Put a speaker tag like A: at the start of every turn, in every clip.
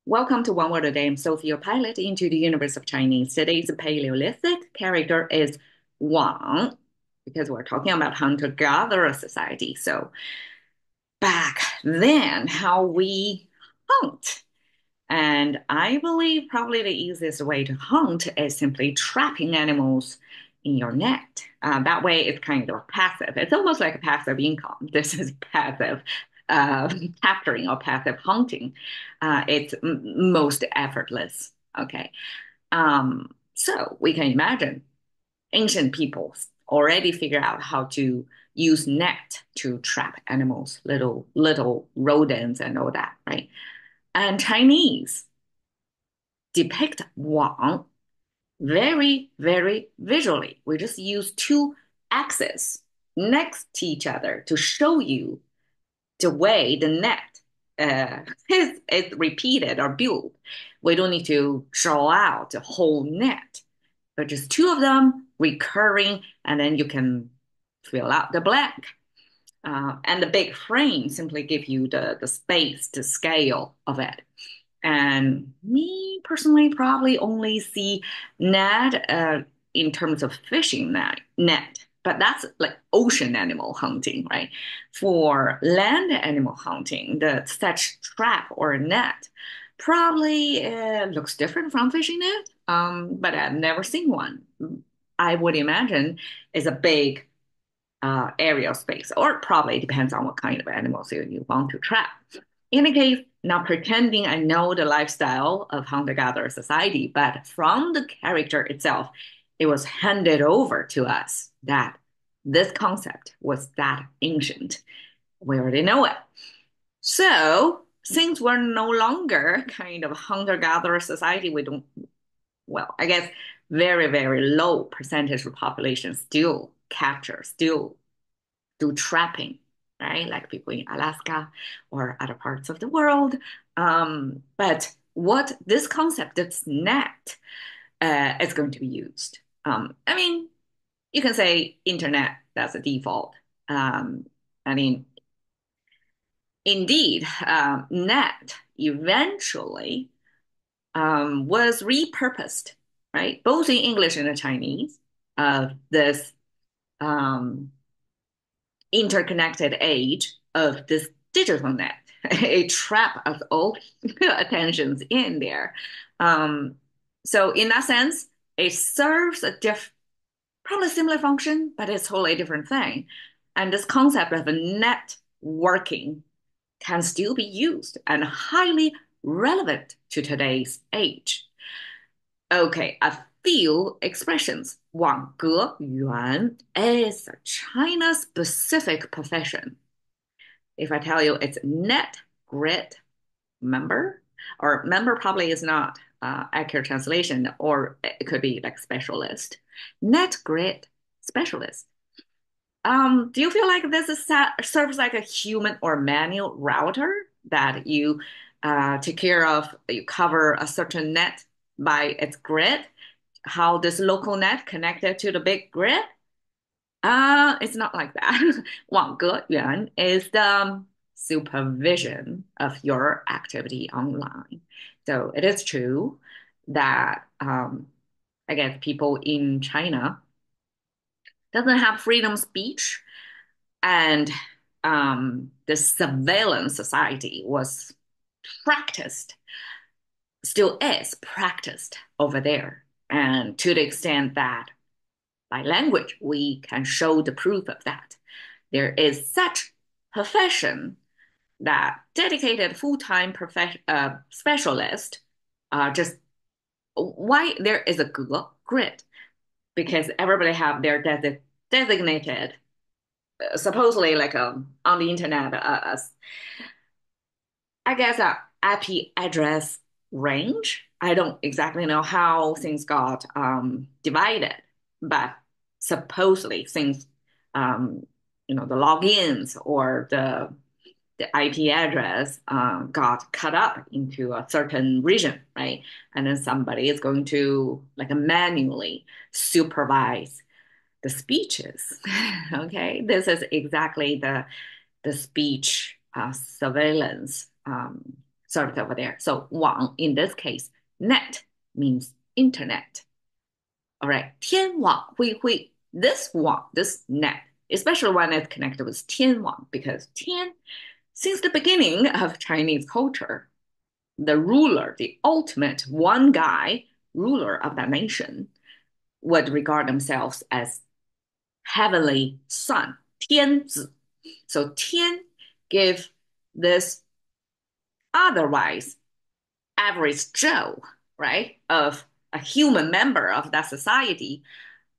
A: Welcome to One Word a Day. I'm Sophie, your pilot into the universe of Chinese. Today's Paleolithic character is Wang, because we're talking about hunter-gatherer society. So back then, how we hunt. And I believe probably the easiest way to hunt is simply trapping animals in your net. That way, it's kind of passive. It's almost like a passive income. This is passive uh, capturing or passive hunting. It's most effortless. Okay. So we can imagine ancient peoples already figure out how to use net to trap animals, little rodents and all that, right? And Chinese depict Wang very visually. We just use two axes next to each other to show you the way the net is repeated or built. We don't need to draw out the whole net, but just two of them recurring, and then you can fill out the blank. And the big frame simply give you the space, the scale of it. And me personally probably only see net in terms of fishing net, but that's like ocean animal hunting, right? For land animal hunting, the such trap or net probably looks different from fishing net, but I've never seen one. I would imagine is a big area of space, or it probably depends on what kind of animals you want to trap. In any case, not pretending I know the lifestyle of hunter-gatherer society, but from the character itself, it was handed over to us that this concept was that ancient. We already know it. So, since we're no longer kind of hunter-gatherer society, we don't, well, I guess very low percentage of population still capture, still do trapping, right? Like people in Alaska or other parts of the world. But what this concept, this net, is going to be used. I mean, you can say internet, that's a default. I mean, indeed, net eventually was repurposed, right? Both in English and in Chinese, this um, interconnected age of this digital net. It trap us all attentions in there. Um, so in that sense, it serves a probably similar function, but it's totally different thing. And this concept of a networking can still be used and highly relevant to today's age. Okay, a few expressions. 网格员 is a China-specific profession. If I tell you it's net grid member, or member probably is not accurate translation, or it could be like specialist. Net grid specialist. Do you feel like this is serves like a human or manual router that you take care of? You cover a certain net by its grid. How this local net connected to the big grid? It's not like that. 网格员 is the supervision of your activity online. So it is true that I guess people in China doesn't have freedom of speech, and the surveillance society was practiced, still is practiced over there, and to the extent that by language, we can show the proof of that. There is such profession that dedicated full-time specialist just why there is a Google grid because everybody have their designated supposedly like on the internet I guess a IP address range. I don't exactly know how things got divided, but supposedly things, um, the logins or the IP address got cut up into a certain region, right? And then somebody is going to like manually supervise the speeches. Okay, this is exactly the speech surveillance sort of over there. So 网 in this case, net means internet. All right, 天网恢恢. This 网, this net, especially when it's connected with 天网, because 天, since the beginning of Chinese culture, the ruler, the ultimate one guy ruler of that nation, would regard themselves as heavenly son, 天子. So 天 give this otherwise average Joe, right, of a human member of that society,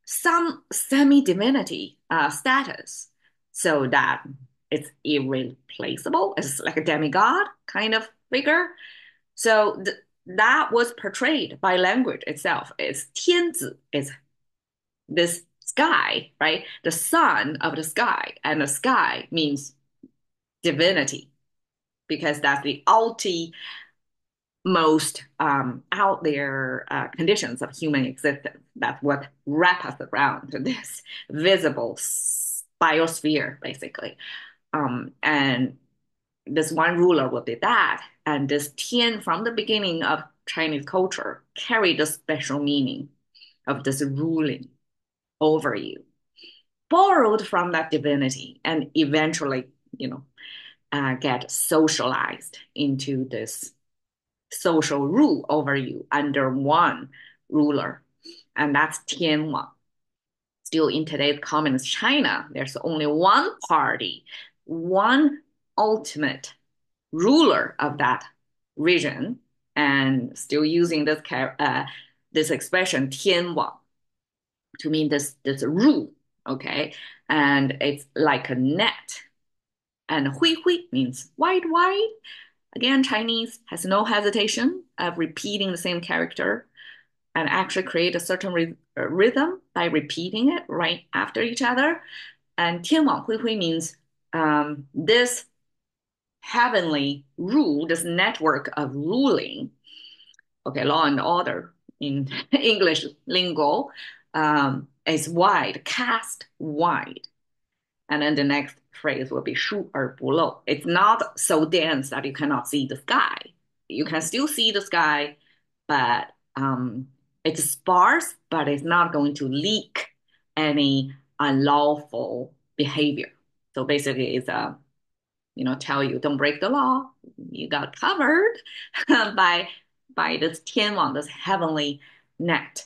A: some semi-divinity status, so that it's irreplaceable. It's like a demigod kind of figure. So that was portrayed by language itself. It's 天子, is this sky, right? The sun of the sky, and the sky means divinity because that's the most out there conditions of human existence. That's what wrap us around this visible biosphere, basically. And this one ruler will be that. And this Tian from the beginning of Chinese culture carried a special meaning of this ruling over you, borrowed from that divinity, and eventually, get socialized into this social rule over you under one ruler, and that's Tianwang. Still in today's communist China, there's only one party, one ultimate ruler of that region, and still using this expression Tianwang to mean this rule, okay? And it's like a net. And hui hui means wide, wide. Again, Chinese has no hesitation of repeating the same character and actually create a certain rhythm by repeating it right after each other. And 天网恢恢 means this heavenly rule, this network of ruling, okay, law and order in English lingo, is wide, cast wide. And then the next phrase will be 疏而不漏. It's not so dense that you cannot see the sky. You can still see the sky, but it's sparse, but it's not going to leak any unlawful behavior. So basically, it's tell you don't break the law. You got covered by this 天网, this heavenly net.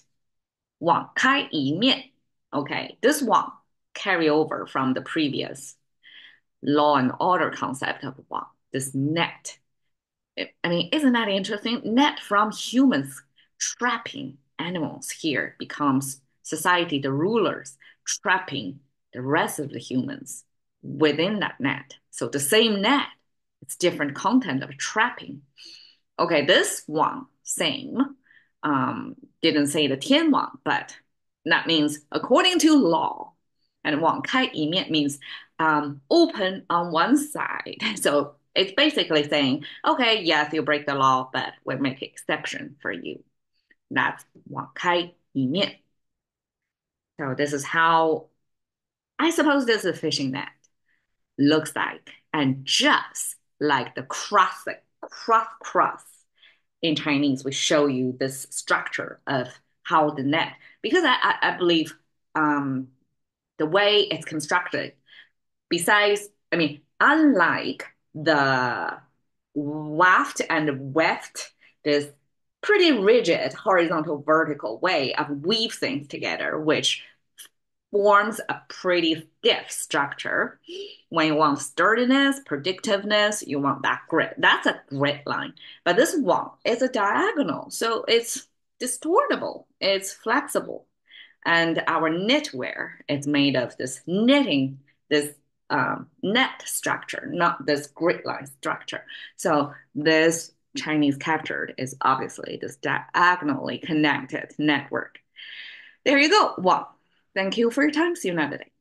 A: 网开一面. Okay, this 网 carry over from the previous law and order concept of 网, this net. I mean, isn't that interesting? Net from humans trapping animals here becomes society, the rulers trapping the rest of the humans within that net. So the same net, it's different content of trapping. Okay, this one, same, didn't say the 天网, but that means according to law. And 网开一面 means open on one side. So it's basically saying, okay, yes, you break the law, but we'll make an exception for you. That's 网开一面. So this is how, I suppose this is a fishing net looks like. And just like the cross in Chinese, we show you this structure of how the net, because I believe the way it's constructed, besides, I mean, unlike the waft and weft, this pretty rigid horizontal vertical way of weave things together, which forms a pretty stiff structure. When you want sturdiness, predictiveness, you want that grit. That's a grit line. But this one is a diagonal, so it's distortable, it's flexible. And our knitwear is made of this knitting, this net structure, not this grid line structure. So this Chinese captured is obviously this diagonally connected network. There you go. Wow. Thank you for your time. See you another day.